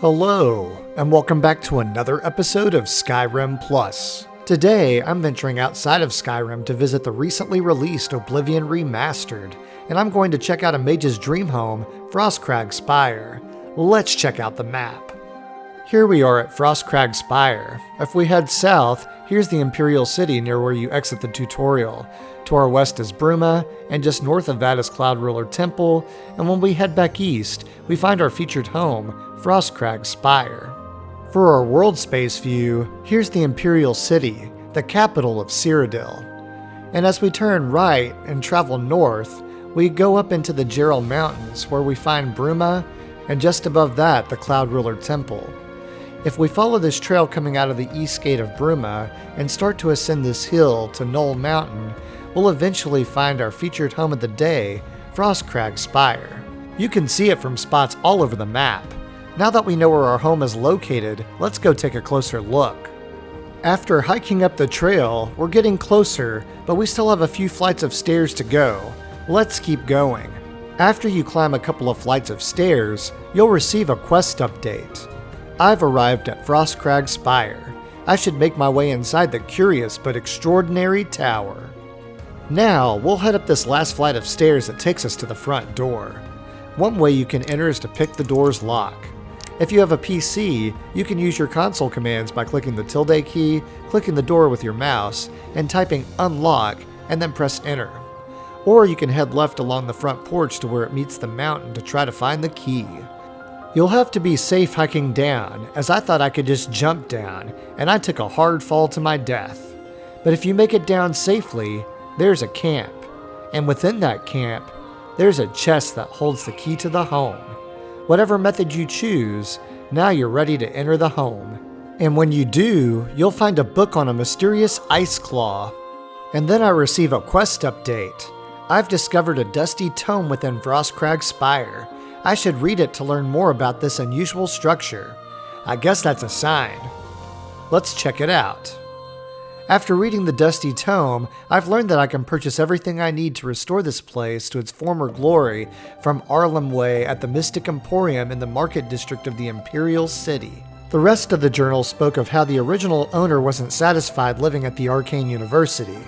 Hello, and welcome back to another episode of SkyrimPlus. Today, I'm venturing outside of Skyrim to visit the recently released Oblivion Remastered, and I'm going to check out a mage's dream home, Frostcrag Spire. Let's check out the map. Here we are at Frostcrag Spire. If we head south, here's the Imperial City near where you exit the tutorial. To our west is Bruma, and just north of that is Cloud Ruler Temple, and when we head back east, we find our featured home, Frostcrag Spire. For our world space view, here's the Imperial City, the capital of Cyrodiil. And as we turn right and travel north, we go up into the Jerral Mountains where we find Bruma, and just above that, the Cloud Ruler Temple. If we follow this trail coming out of the east gate of Bruma and start to ascend this hill to Knoll Mountain, we'll eventually find our featured home of the day, Frostcrag Spire. You can see it from spots all over the map. Now that we know where our home is located, let's go take a closer look. After hiking up the trail, we're getting closer, but we still have a few flights of stairs to go. Let's keep going. After you climb a couple of flights of stairs, you'll receive a quest update. I've arrived at Frostcrag Spire. I should make my way inside the curious but extraordinary tower. Now, we'll head up this last flight of stairs that takes us to the front door. One way you can enter is to pick the door's lock. If you have a PC, you can use your console commands by clicking the tilde key, clicking the door with your mouse, and typing unlock, and then press enter. Or you can head left along the front porch to where it meets the mountain to try to find the key. You'll have to be safe hiking down, as I thought I could just jump down, and I took a hard fall to my death. But if you make it down safely, there's a camp, and within that camp, there's a chest that holds the key to the home. Whatever method you choose, now you're ready to enter the home. And when you do, you'll find a book on a mysterious ice claw. And then I receive a quest update. I've discovered a Dusty Tome within Frostcrag Spire. I should read it to learn more about this unusual structure. I guess that's a sign. Let's check it out. After reading the Dusty Tome, I've learned that I can purchase everything I need to restore this place to its former glory from Way at the Mystic Emporium in the Market District of the Imperial City. The rest of the journal spoke of how the original owner wasn't satisfied living at the Arcane University,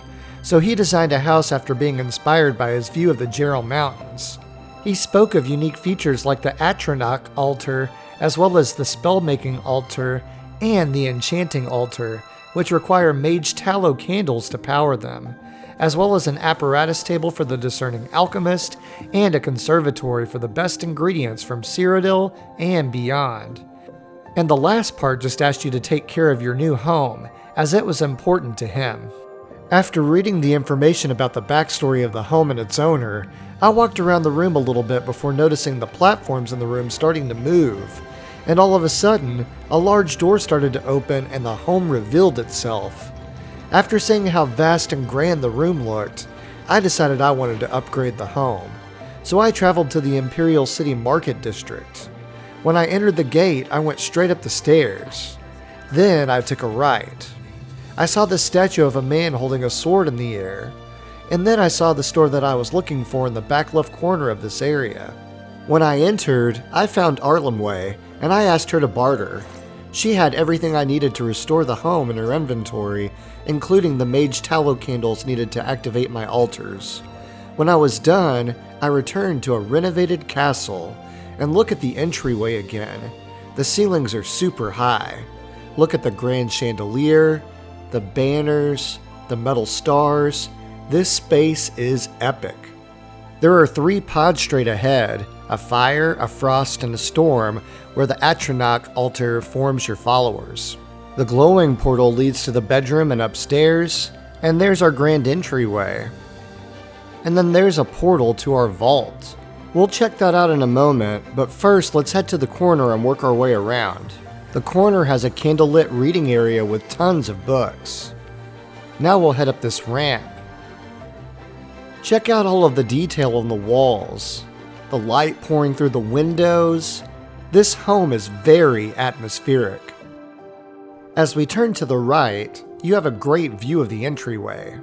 so he designed a house after being inspired by his view of the Jerral Mountains. He spoke of unique features like the atronock altar, as well as the spellmaking altar and the enchanting altar, which require mage tallow candles to power them, as well as an apparatus table for the discerning alchemist and a conservatory for the best ingredients from Cyrodiil and beyond. And the last part just asked you to take care of your new home, as it was important to him. After reading the information about the backstory of the home and its owner, I walked around the room a little bit before noticing the platforms in the room starting to move. And all of a sudden, a large door started to open and the home revealed itself. After seeing how vast and grand the room looked, I decided I wanted to upgrade the home. So I traveled to the Imperial City Market District. When I entered the gate, I went straight up the stairs. Then I took a right. I saw the statue of a man holding a sword in the air. And then I saw the store that I was looking for in the back left corner of this area. When I entered, I found Way, and I asked her to barter. She had everything I needed to restore the home in her inventory, including the mage tallow candles needed to activate my altars. When I was done, I returned to a renovated castle, and look at the entryway again. The ceilings are super high. Look at the grand chandelier, the banners, the metal stars. This space is epic. There are 3 pods straight ahead, a fire, a frost, and a storm, where the atronock altar forms your followers. The glowing portal leads to the bedroom and upstairs, and there's our grand entryway. And then there's a portal to our vault. We'll check that out in a moment, but first let's head to the corner and work our way around. The corner has a candlelit reading area with tons of books. Now we'll head up this ramp. Check out all of the detail on the walls. The light pouring through the windows. This home is very atmospheric. As we turn to the right, you have a great view of the entryway.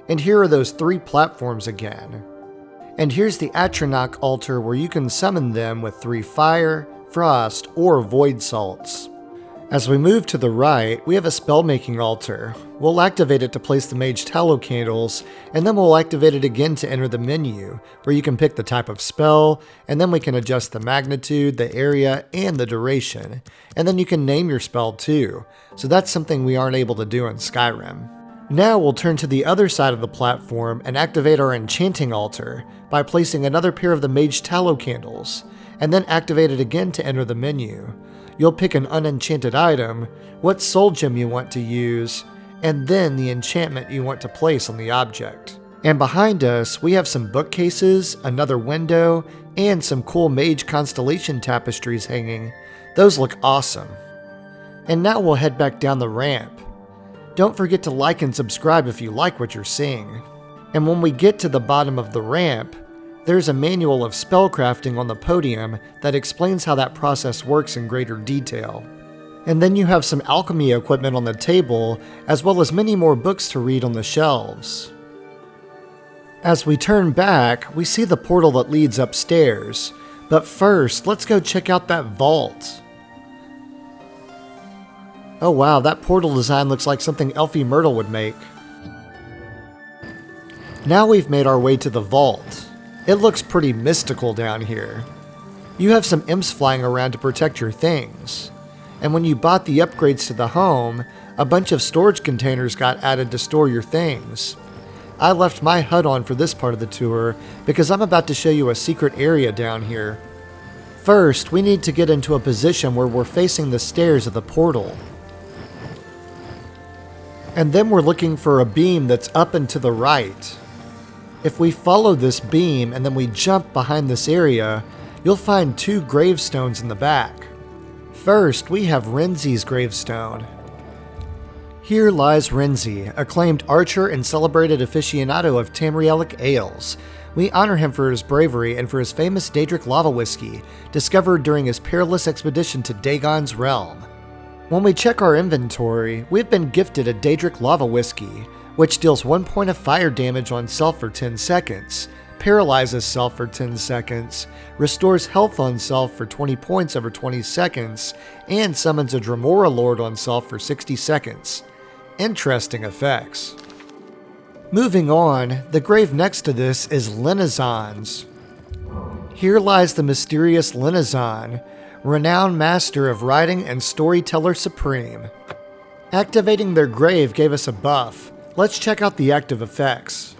And here are those 3 platforms again. And here's the atronock altar where you can summon them with 3 fire, frost, or void salts. As we move to the right, we have a spellmaking altar. We'll activate it to place the mage tallow candles, and then we'll activate it again to enter the menu, where you can pick the type of spell, and then we can adjust the magnitude, the area, and the duration. And then you can name your spell too, so that's something we aren't able to do in Skyrim. Now we'll turn to the other side of the platform and activate our enchanting altar by placing another pair of the mage tallow candles, and then activate it again to enter the menu. You'll pick an unenchanted item, what soul gem you want to use, and then the enchantment you want to place on the object. And behind us, we have some bookcases, another window, and some cool mage constellation tapestries hanging. Those look awesome. And now we'll head back down the ramp. Don't forget to like and subscribe if you like what you're seeing. And when we get to the bottom of the ramp, there's a manual of spellcrafting on the podium that explains how that process works in greater detail. And then you have some alchemy equipment on the table, as well as many more books to read on the shelves. As we turn back, we see the portal that leads upstairs. But first, let's go check out that vault. Oh wow, that portal design looks like something Elfie Myrtle would make. Now we've made our way to the vault. It looks pretty mystical down here. You have some imps flying around to protect your things. And when you bought the upgrades to the home, a bunch of storage containers got added to store your things. I left my HUD on for this part of the tour because I'm about to show you a secret area down here. First, we need to get into a position where we're facing the stairs of the portal. And then we're looking for a beam that's up and to the right. If we follow this beam and then we jump behind this area, you'll find 2 gravestones in the back. First, we have Renzi's gravestone. Here lies Renzi, acclaimed archer and celebrated aficionado of Tamrielic ales. We honor him for his bravery and for his famous Daedric lava whiskey, discovered during his perilous expedition to Dagon's realm. When we check our inventory, we've been gifted a Daedric lava whiskey, which deals 1 point of fire damage on self for 10 seconds, paralyzes self for 10 seconds, restores health on self for 20 points over 20 seconds, and summons a Dremora Lord on self for 60 seconds. Interesting effects. Moving on, the grave next to this is Linazon's. Here lies the mysterious Linazon, renowned master of writing and storyteller supreme. Activating their grave gave us a buff. Let's check out the active effects.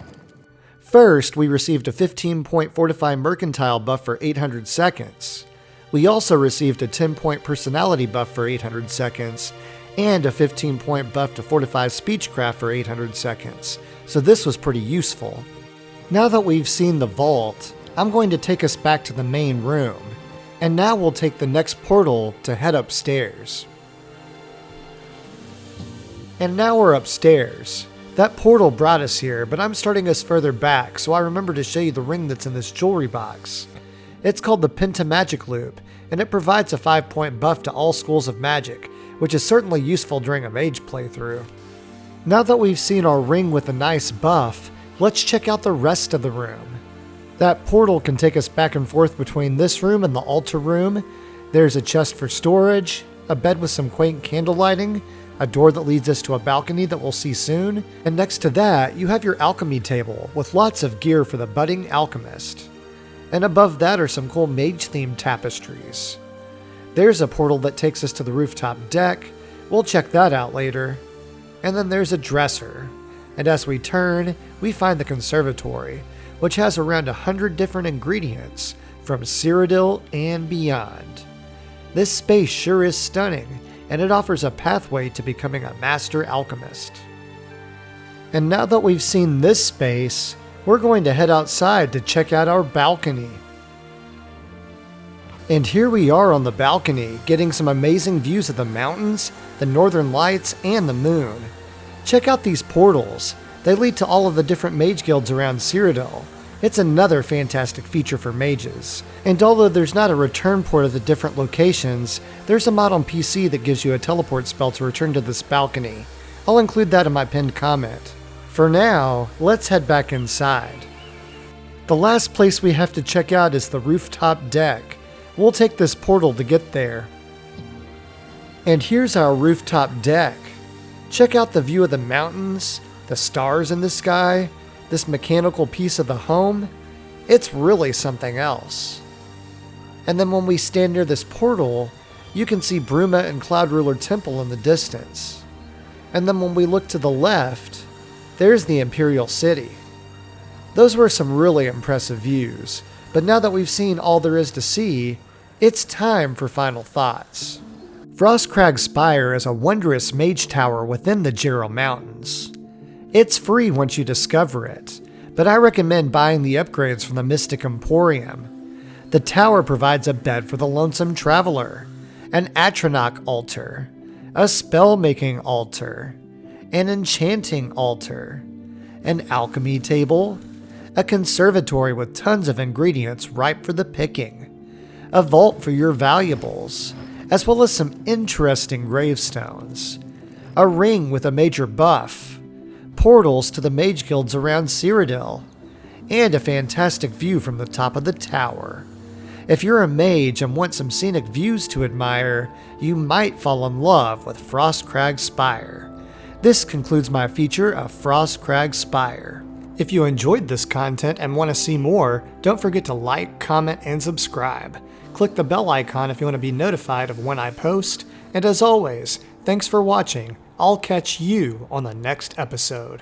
First, we received a 15-point Fortify Mercantile buff for 800 seconds. We also received a 10-point Personality buff for 800 seconds, and a 15-point buff to Fortify Speechcraft for 800 seconds, so this was pretty useful. Now that we've seen the vault, I'm going to take us back to the main room, and now we'll take the next portal to head upstairs. And now we're upstairs. That portal brought us here, but I'm starting us further back, so I remember to show you the ring that's in this jewelry box. It's called the Pentamagic Loop, and it provides a 5-point buff to all schools of magic, which is certainly useful during a mage playthrough. Now that we've seen our ring with a nice buff, let's check out the rest of the room. That portal can take us back and forth between this room and the altar room. There's a chest for storage, a bed with some quaint candle lighting, a door that leads us to a balcony that we'll see soon, and next to that, you have your alchemy table with lots of gear for the budding alchemist. And above that are some cool mage-themed tapestries. There's a portal that takes us to the rooftop deck. We'll check that out later. And then there's a dresser. And as we turn, we find the conservatory, which has around 100 different ingredients from Cyrodiil and beyond. This space sure is stunning, and it offers a pathway to becoming a master alchemist. And now that we've seen this space, we're going to head outside to check out our balcony. And here we are on the balcony, getting some amazing views of the mountains, the northern lights, and the moon. Check out these portals. They lead to all of the different mage guilds around Cyrodiil. It's another fantastic feature for mages. And although there's not a return port of the different locations, there's a mod on PC that gives you a teleport spell to return to this balcony. I'll include that in my pinned comment. For now, let's head back inside. The last place we have to check out is the Rooftop Deck. We'll take this portal to get there. And here's our rooftop deck. Check out the view of the mountains, the stars in the sky, this mechanical piece of the home. It's really something else. And then when we stand near this portal, you can see Bruma and Cloud Ruler Temple in the distance. And then when we look to the left, there's the Imperial City. Those were some really impressive views, but now that we've seen all there is to see, it's time for final thoughts. Frostcrag Spire is a wondrous mage tower within the Jerral Mountains. It's free once you discover it, but I recommend buying the upgrades from the Mystic Emporium. The tower provides a bed for the lonesome traveler, an atronock altar, a spellmaking altar, an enchanting altar, an alchemy table, a conservatory with tons of ingredients ripe for the picking, a vault for your valuables, as well as some interesting gravestones, a ring with a major buff, portals to the mage guilds around Cyrodiil, and a fantastic view from the top of the tower. If you're a mage and want some scenic views to admire, you might fall in love with Frostcrag Spire. This concludes my feature of Frostcrag Spire. If you enjoyed this content and want to see more, don't forget to like, comment, and subscribe. Click the bell icon if you want to be notified of when I post. And as always, thanks for watching. I'll catch you on the next episode.